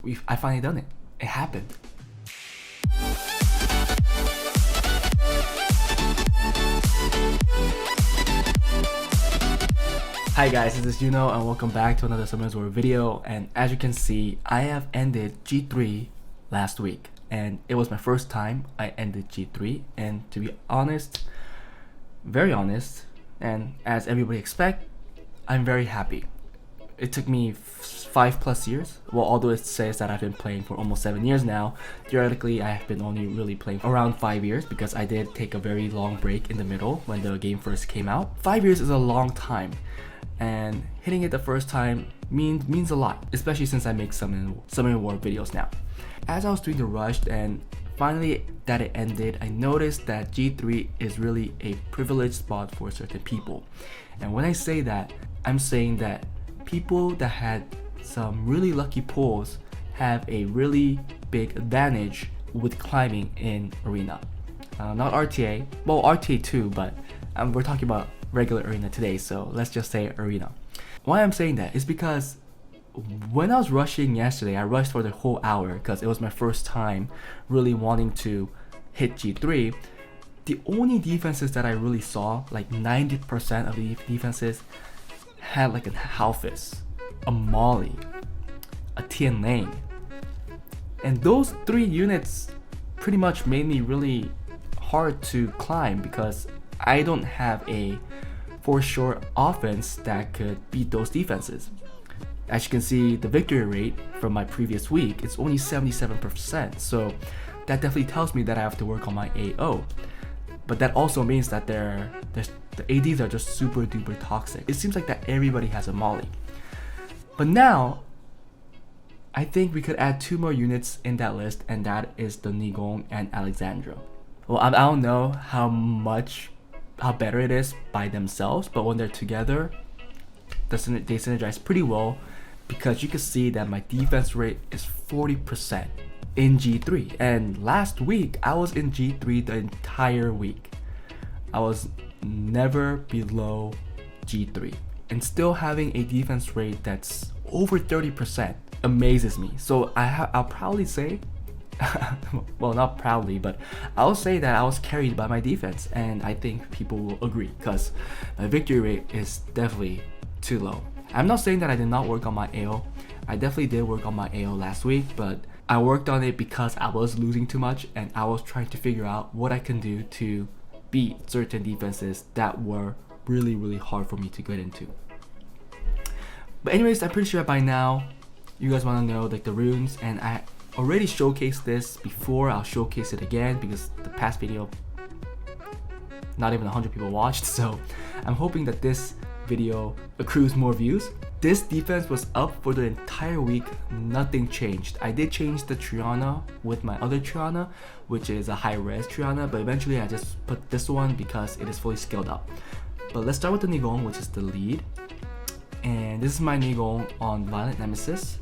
I finally done it. It happened. Hi guys, this is Juno and welcome back to another Summoners War video. And as you can see, I have ended G3 last week. And it was my first time I ended G3. And to be honest, very honest, and as everybody expect, I'm very happy. It took me 5+ years. Well, although it says that I've been playing for almost 7 years now, theoretically I have been only really playing around 5 years because I did take a very long break in the middle when the game first came out. 5 years is a long time, and hitting it the first time means a lot, especially since I make Summoner War videos now. As I was doing the rush and finally that it ended, I noticed that G3 is really a privileged spot for certain people. And when I say that, I'm saying that people that had some really lucky pulls have a really big advantage with climbing in arena. Not RTA, well RTA too, but we're talking about regular arena today, so let's just say arena. Why I'm saying that is because when I was rushing yesterday, I rushed for the whole hour because it was my first time really wanting to hit G3. The only defenses that I really saw, like 90% of the defenses, had like a Halfis, a Molly, a Tian Lane. And those 3 units pretty much made me really hard to climb because I don't have a for sure offense that could beat those defenses. As you can see, the victory rate from my previous week is only 77%, so that definitely tells me that I have to work on my AO. But that also means that the ADs are just super duper toxic. It seems like that everybody has a Molly. But now, I think we could add 2 more units in that list, and that is the Nigong and Alexandra. Well, I don't know how better it is by themselves, but when they're together, they synergize pretty well because you can see that my defense rate is 40% in G3. And last week, I was in G3 the entire week. I was never below G3. And still having a defense rate that's over 30% amazes me. So I'll proudly say, well, not proudly, but I'll say that I was carried by my defense, and I think people will agree because my victory rate is definitely too low. I'm not saying that I did not work on my AO. I definitely did work on my AO last week, but I worked on it because I was losing too much and I was trying to figure out what I can do to beat certain defenses that were really hard for me to get into. But anyways, I'm pretty sure by now you guys want to know like the runes, and I already showcased this before. I'll showcase it again because the past video not even 100 people watched, so I'm hoping that this video accrues more views. This defense was up for the entire week, nothing changed. I did change the Triana with my other Triana, which is a high res Triana, but eventually I just put this one because it is fully scaled up. But let's start with the Nigong, which is the lead. And this is my Nigong on Violent Nemesis.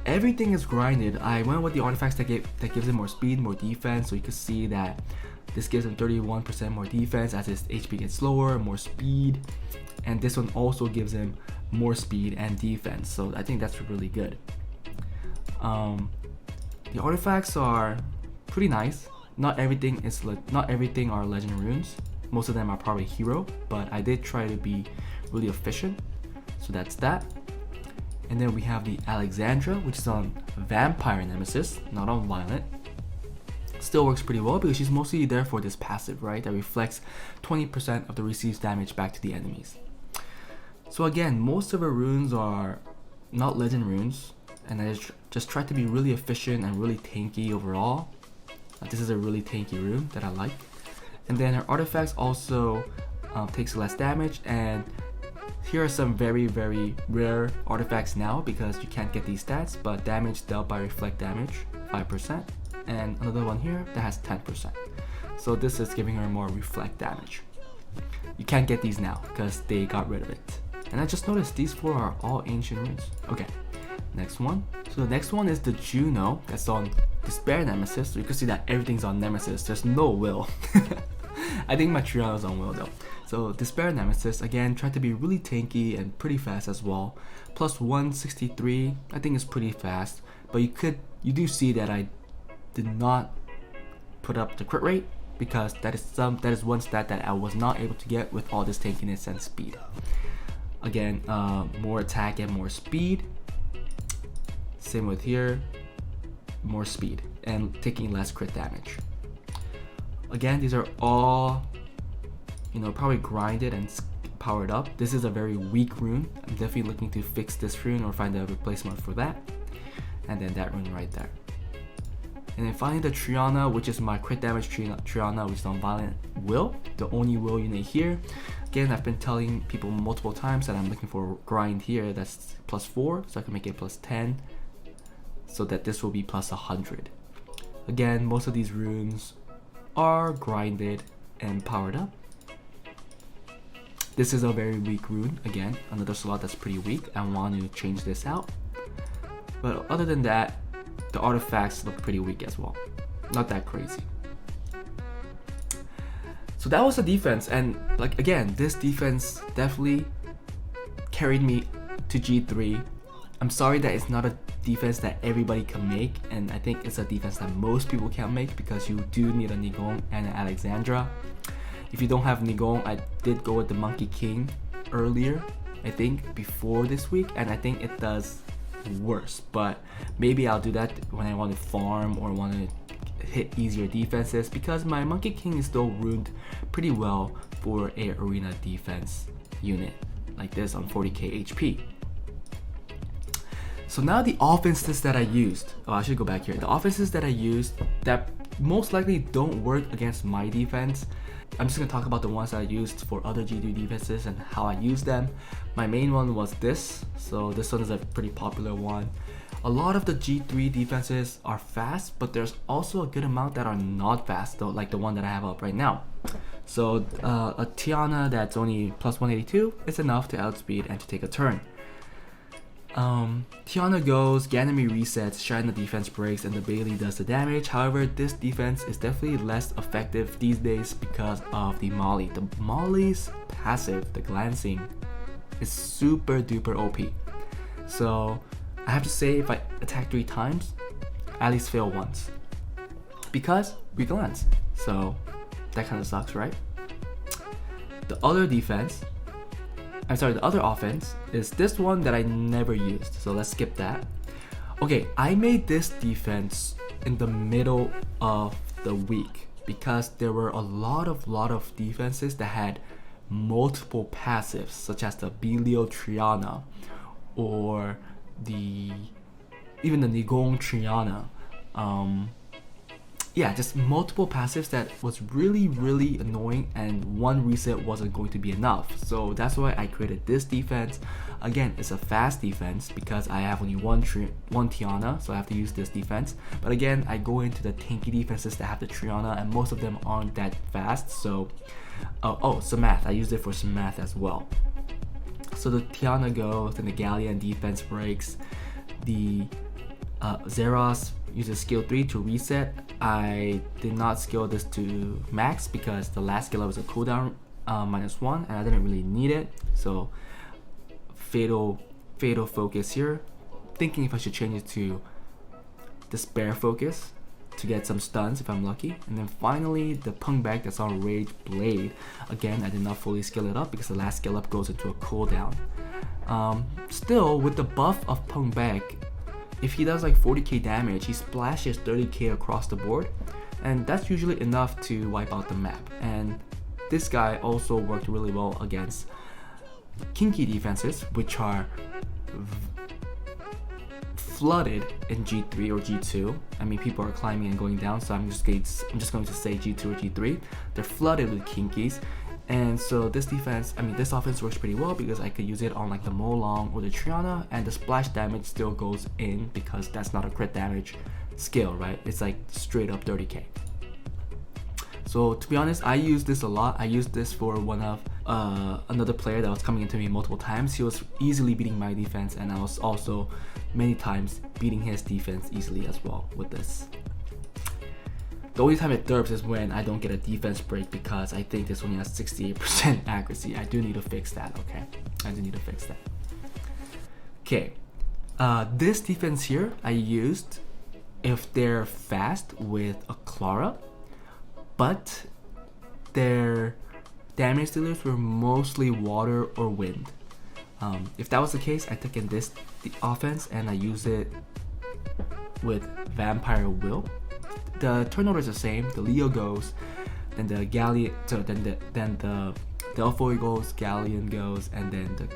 Everything is grinded. I went with the artifacts that gives it more speed, more defense, so you can see that this gives him 31% more defense as his HP gets slower, more speed, and this one also gives him more speed and defense, so I think that's really good. The artifacts are pretty nice. Not everything are legend runes. Most of them are probably hero, but I did try to be really efficient, so that's that. And then we have the Alexandra, which is on Vampire Nemesis, not on Violent. Still works pretty well because she's mostly there for this passive, right? That reflects 20% of the received damage back to the enemies. So again, most of her runes are not legend runes, and I just try to be really efficient and really tanky overall. This is a really tanky rune that I like. And then her artifacts also takes less damage, and here are some very rare artifacts now because you can't get these stats, but damage dealt by reflect damage 5%, and another one here that has 10%. So this is giving her more reflect damage. You can't get these now because they got rid of it. And I just noticed these 4 are all ancient runes. Okay, next one. So the next one is the Juno that's on Despair Nemesis. So you can see that everything's on Nemesis. There's no will. I think my Triana is on will though. So Despair Nemesis, again, tried to be really tanky and pretty fast as well. Plus 163, I think is pretty fast, but you do see that I did not put up the crit rate because that is one stat that I was not able to get with all this tankiness and speed. Again, more attack and more speed. Same with here, more speed and taking less crit damage. Again, these are all, probably grinded and powered up. This is a very weak rune. I'm definitely looking to fix this rune or find a replacement for that. And then that rune right there. And then finally the Triana, which is my crit damage Triana, which is on Violent Will, the only will unit here. Again, I've been telling people multiple times that I'm looking for a grind here that's plus 4, so I can make it plus 10, so that this will be plus 100. Again, most of these runes are grinded and powered up. This is a very weak rune, again, another slot that's pretty weak. I want to change this out. But other than that, the artifacts look pretty weak as well. Not that crazy. So that was the defense, and again, this defense definitely carried me to G3. I'm sorry that it's not a defense that everybody can make, and I think it's a defense that most people can't make because you do need a Nigong and an Alexandra. If you don't have Nigong, I did go with the Monkey King earlier, I think before this week, and I think it does worse, but maybe I'll do that when I want to farm or want to hit easier defenses, because my Monkey King is still runed pretty well for a arena defense unit like this on 40k HP. So now the offenses that I used, I should go back here. The offenses that I used that most likely don't work against my defense, I'm just going to talk about the ones that I used for other G3 defenses and how I use them. My main one was this, so this one is a pretty popular one. A lot of the G3 defenses are fast, but there's also a good amount that are not fast, though, like the one that I have up right now. So a Tiana that's only plus 182 is enough to outspeed and to take a turn. Tiana goes, Ganymede resets, Shine the defense breaks, and the Bailey does the damage. However, this defense is definitely less effective these days because of the Molly. The Molly's passive, the glancing, is super duper OP. So I have to say, if I attack 3 times, I at least fail once because we glance. So that kind of sucks, right? The other offense is this one that I never used, so let's skip that. Okay, I made this defense in the middle of the week because there were a lot of defenses that had multiple passives, such as the Belio Triana or even the Nigong Triana. Yeah, just multiple passives that was really annoying, and one reset wasn't going to be enough. So that's why I created this defense. Again, it's a fast defense because I have only one Tiana, so I have to use this defense. But again, I go into the tanky defenses that have the Triana, and most of them aren't that fast. So, Samath, I used it for Samath as well. So the Tiana goes, and the Galleon defense breaks. The Zeros uses skill 3 to reset. I did not skill this to max because the last skill was a cooldown -1 and I didn't really need it. So fatal focus here. Thinking if I should change it to Despair focus to get some stuns if I'm lucky. And then finally the Pung Bag that's on Rage Blade. Again, I did not fully skill it up because the last skill up goes into a cooldown. Still, with the buff of Pung Bag, if he does like 40k damage, he splashes 30k across the board, and that's usually enough to wipe out the map. And this guy also worked really well against kinky defenses, which are flooded in G3 or G2. I mean, people are climbing and going down, so I'm just going to say G2 or G3. They're flooded with kinkies. And so this offense works pretty well because I could use it on like the Molong or the Triana, and the splash damage still goes in because that's not a crit damage skill, right? It's like straight up 30k. So to be honest, I use this a lot. I used this for one of another player that was coming into me multiple times. He was easily beating my defense, and I was also many times beating his defense easily as well with this. The only time it derps is when I don't get a defense break because I think this only has 68% accuracy. I do need to fix that, okay? I do need to fix that. Okay, this defense here I used if they're fast with a Clara, but their damage dealers were mostly water or wind. If that was the case, I took in the offense and I use it with Vampire Will. The turn order is the same. The Leo goes, then the Galleon, so then the Delphoid goes, Galleon goes, and then the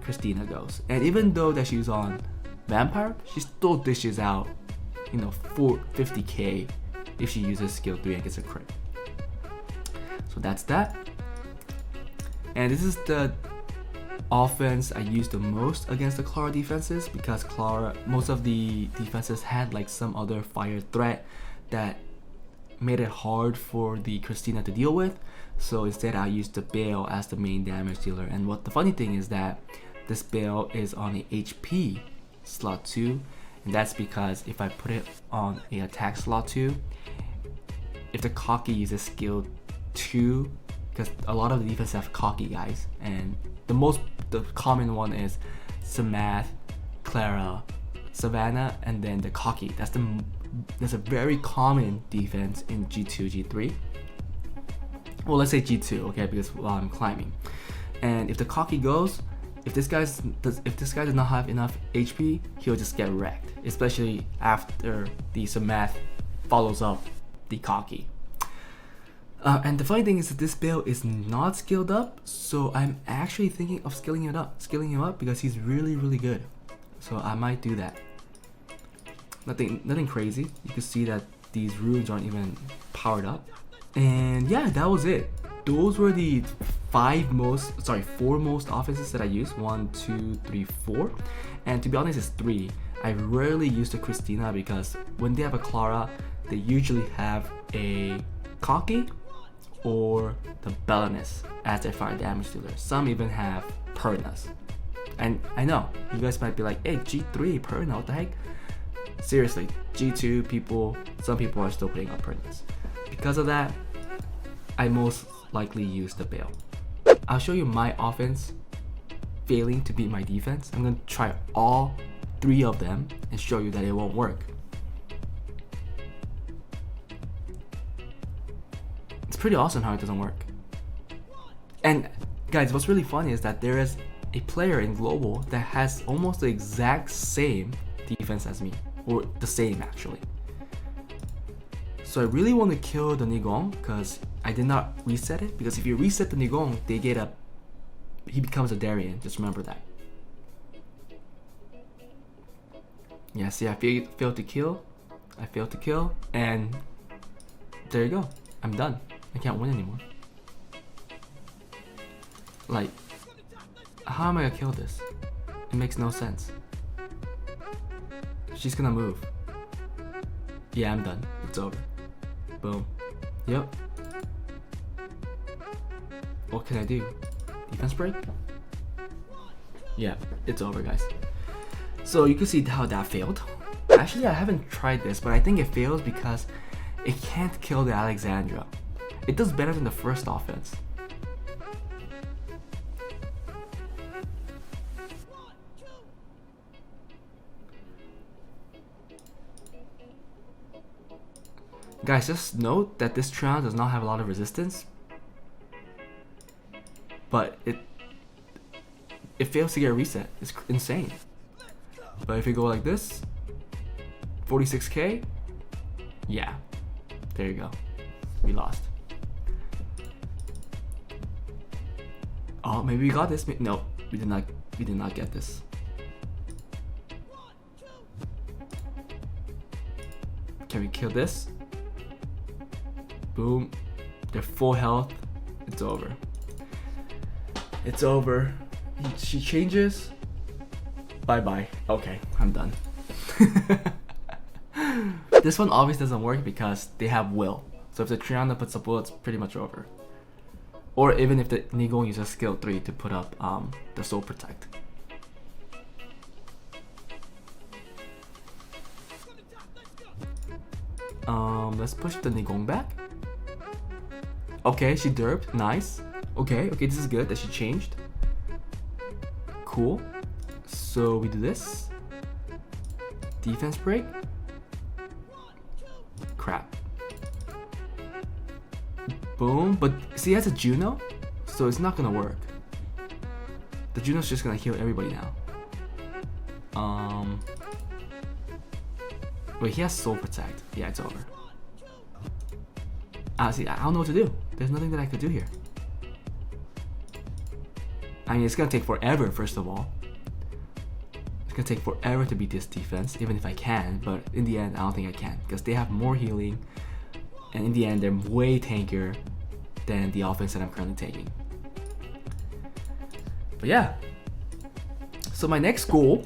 Christina goes. And even though that she's on Vampire, she still dishes out, 450k if she uses skill 3 and gets a crit. So that's that. And this is the offense I use the most against the Clara defenses, because most of the defenses had like some other fire threat that made it hard for the Christina to deal with. So instead I used the Bale as the main damage dealer. And what the funny thing is that this Bale is on the HP slot 2, and that's because if I put it on a attack slot 2, if the Cocky uses skill 2, because a lot of the defenses have Cocky guys, and the common one is Samath, Clara, Savannah, and then the Cocky. That's a very common defense in G2, G3. Well, let's say G2, okay, because while I'm climbing. And if the Cocky goes, if this guy does not have enough HP, he'll just get wrecked, especially after the Samath follows up the Cocky. And the funny thing is that this build is not skilled up, so I'm actually thinking of skilling him up because he's really, really good. So I might do that. Nothing crazy. You can see that these runes aren't even powered up. And yeah, that was it. Those were the 4 most offenses that I used. 1, 2, 3, 4. And to be honest, it's 3. I rarely use the Christina because when they have a Clara, they usually have a Cocky or the Bellanis as their fire damage dealer. Some even have Pernas. And I know, you guys might be like, hey, G3 Perna, what the heck? Seriously, G2 some people are still putting up Pernas. Because of that, I most likely use the Bale. I'll show you my offense failing to beat my defense. I'm gonna try all 3 of them and show you that it won't work. It's pretty awesome how it doesn't work. And guys, what's really funny is that there is a player in Global that has almost the exact same defense as me, or the same actually. So I really want to kill the Nigong because I did not reset it, because if you reset the Nigong, he becomes a Darien, just remember that. Yeah, see, I failed to kill, and there you go, I'm done. I can't win anymore. Like, how am I gonna kill this? It makes no sense. She's gonna move. Yeah, I'm done. It's over. Boom. Yep. What can I do? Defense break? Yeah, it's over, guys. So you can see how that failed. Actually, I haven't tried this, but I think it fails because it can't kill the Alexandra. It does better than the first offense. Guys, just note that this Trion does not have a lot of resistance, but it fails to get a reset. It's insane. But if you go like this, 46k, yeah, there you go. We lost. Oh, maybe we got this. No, we did not. We did not get this. Can we kill this? Boom. They're full health. It's over. It's over. She changes. Bye bye. Okay, I'm done. This one obviously doesn't work because they have will. So if the Triana puts up will, it's pretty much over. Or even if the Nigong uses skill 3 to put up the Soul Protect. Let's push the Nigong back. Okay, she derped. Nice. Okay, this is good that she changed. Cool. So we do this. Defense break. Crap. Boom. But see, he has a Juno, so it's not gonna work. The Juno's just gonna heal everybody now. Wait, he has Soul Protect. Yeah, it's over. See, I don't know what to do. There's nothing that I could do here. I mean, it's gonna take forever, first of all. It's gonna take forever to beat this defense, even if I can, but in the end, I don't think I can, because they have more healing, and in the end, they're way tankier than the offense that I'm currently taking. But yeah. So my next goal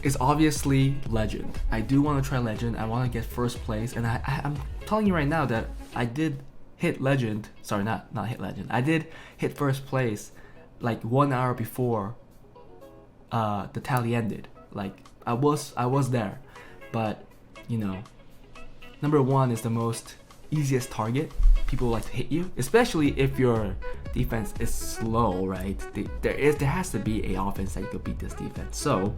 is obviously Legend. I do want to try Legend. I want to get first place, and I'm telling you right now that I did hit Legend. Sorry, not hit Legend. I did hit first place like 1 hour before the tally ended. Like I was there, but you know, number 1 is the most easiest target. People like to hit you, especially if your defense is slow, right? There has to be a offense that you could beat this defense. So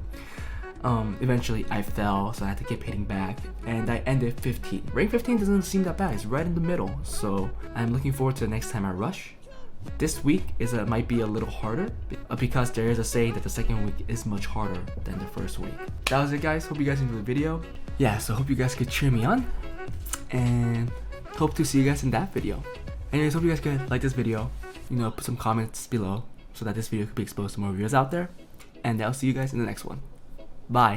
eventually I fell, so I had to keep hitting back, and I ended 15. Rank 15 doesn't seem that bad. It's right in the middle. So I'm looking forward to the next time I rush. This week might be a little harder because there is a saying that the second week is much harder than the first week. That was it, guys. Hope you guys enjoyed the video. Yeah, so hope you guys could cheer me on, and hope to see you guys in that video. Anyways, hope you guys could like this video, you know, put some comments below so that this video could be exposed to more viewers out there, and I'll see you guys in the next one. Bye.